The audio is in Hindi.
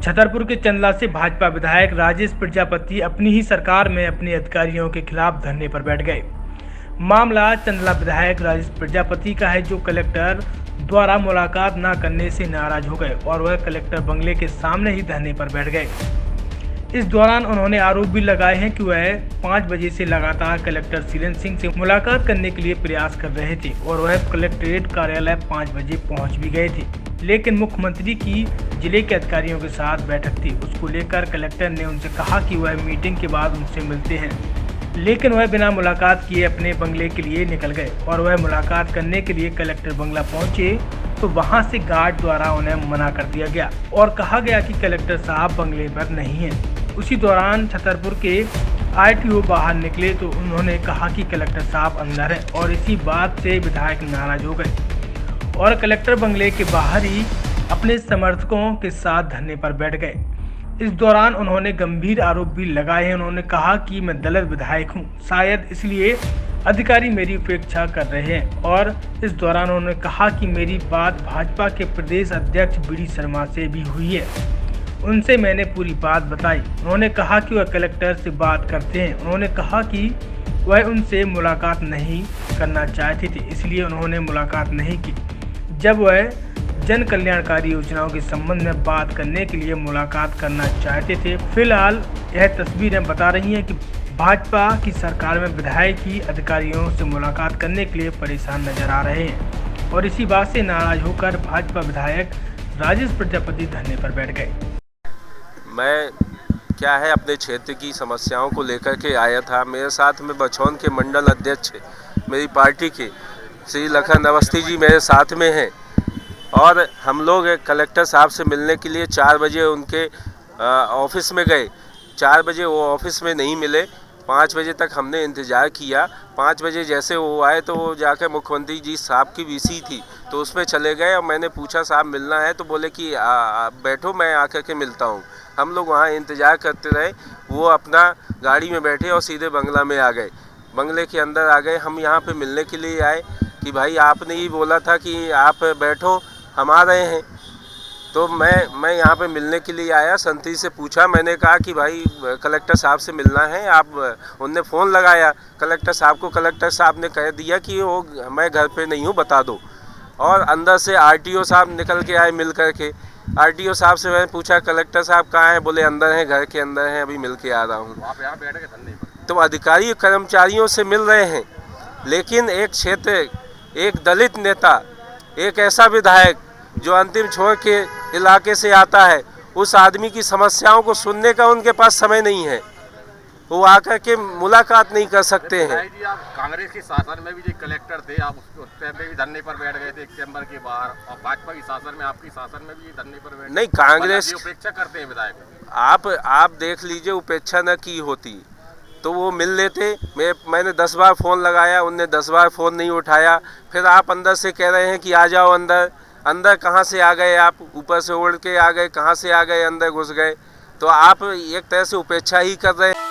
छतरपुर के चंदला से भाजपा विधायक राजेश प्रजापति अपनी ही सरकार में अपने अधिकारियों के खिलाफ धरने पर बैठ गए। मामला चंदला विधायक राजेश प्रजापति का है, जो कलेक्टर द्वारा मुलाकात न करने से नाराज हो गए और वह कलेक्टर बंगले के सामने ही धरने पर बैठ गए। इस दौरान उन्होंने आरोप भी लगाए हैं कि वह 5 बजे से लगातार कलेक्टर सीरेंद्र सिंह से मुलाकात करने के लिए प्रयास कर रहे थे और वह कलेक्ट्रेट कार्यालय 5 बजे पहुंच भी गए थे, लेकिन मुख्यमंत्री की जिले के अधिकारियों के साथ बैठक थी। उसको लेकर कलेक्टर ने उनसे कहा कि वह मीटिंग के बाद उनसे मिलते हैं, लेकिन वह बिना मुलाकात किए अपने बंगले के लिए निकल गए और वह मुलाकात करने के लिए कलेक्टर बंगला पहुंचे तो वहां से गार्ड द्वारा उन्हें मना कर दिया गया और कहा गया कि कलेक्टर साहब बंगले पर नहीं हैं। उसी दौरान छतरपुर के आरटीओ बाहर निकले तो उन्होंने कहा कि कलेक्टर साहब अंदर है और इसी बात से विधायक नाराज हो गए और कलेक्टर बंगले के बाहर ही अपने समर्थकों के साथ धरने पर बैठ गए। इस दौरान उन्होंने गंभीर आरोप भी लगाए हैं। उन्होंने कहा कि मैं दलित विधायक हूं, शायद इसलिए अधिकारी मेरी उपेक्षा कर रहे हैं और इस दौरान उन्होंने कहा कि मेरी बात भाजपा के प्रदेश अध्यक्ष बी डी शर्मा से भी हुई है, उनसे मैंने पूरी बात बताई। उन्होंने कहा कि वह कलेक्टर से बात करते हैं। उन्होंने कहा कि वह उनसे मुलाकात नहीं करना चाहते थे, इसलिए उन्होंने मुलाकात नहीं की। जब वह जन कल्याणकारी योजनाओं के संबंध में बात करने के लिए मुलाकात करना चाहते थे। फिलहाल यह तस्वीरें बता रही हैं कि भाजपा की सरकार में विधायक ही अधिकारियों से मुलाकात करने के लिए परेशान नजर आ रहे हैं और इसी बात से नाराज होकर भाजपा विधायक राजेश प्रजापति धरने पर बैठ गए। मैं क्या है अपने क्षेत्र की समस्याओं को लेकर के आया था। मेरे साथ में बछौन के मंडल अध्यक्ष मेरी पार्टी के श्री लखन अवस्थी जी मेरे साथ में हैं और हम लोग कलेक्टर साहब से मिलने के लिए 4 बजे उनके ऑफिस में गए। 4 बजे वो ऑफिस में नहीं मिले। 5 बजे तक हमने इंतज़ार किया। 5 बजे जैसे वो आए तो वो जाकर मुख्यमंत्री जी साहब की वीसी थी तो उसमें चले गए और मैंने पूछा साहब मिलना है, तो बोले कि बैठो मैं आकर के मिलता हूँ। हम लोग वहाँ इंतज़ार करते रहे। वो अपना गाड़ी में बैठे और सीधे बंगला में आ गए, बंगले के अंदर आ गए। हम यहाँ पे मिलने के लिए आए कि भाई आपने ही बोला था कि आप बैठो, हम आ रहे हैं। तो मैं यहाँ पे मिलने के लिए आया। संतरी से पूछा, मैंने कहा कि भाई कलेक्टर साहब से मिलना है। उनने फ़ोन लगाया कलेक्टर साहब को। कलेक्टर साहब ने कह दिया कि वो मैं घर पे नहीं हूँ, बता दो। और अंदर से आरटीओ साहब निकल के आए मिल कर के। आरटीओ साहब से मैंने पूछा कलेक्टर साहब कहाँ हैं, बोले अंदर हैं, घर के अंदर हैं, अभी मिल के आ रहा हूँ। आप यहाँ बैठ के धरने पर तो अधिकारी कर्मचारियों से मिल रहे हैं, लेकिन एक क्षेत्र, एक दलित नेता, एक ऐसा विधायक जो अंतिम छोर के इलाके से आता है, उस आदमी की समस्याओं को सुनने का उनके पास समय नहीं है। वो आकर के मुलाकात नहीं कर सकते हैं। जी, आप कांग्रेस के शासन में भी जो कलेक्टर थे, आप उस टाइम पे भी धरने पर बैठ गए थे एक चैम्बर के बाहर, और भाजपा की शासन में, आपकी शासन में भी धरने पर बैठ। नहीं, कांग्रेस उपेक्षा करते हैं विधायक। आप देख लीजिए, उपेक्षा न की होती तो वो मिल लेते। मैंने 10 बार फ़ोन लगाया, उनने 10 बार फ़ोन नहीं उठाया। फिर आप अंदर से कह रहे हैं कि आ जाओ अंदर। अंदर कहाँ से आ गए आप? ऊपर से उड़ के आ गए, कहाँ से आ गए, अंदर घुस गए। तो आप एक तरह से उपेक्षा ही कर रहे हैं।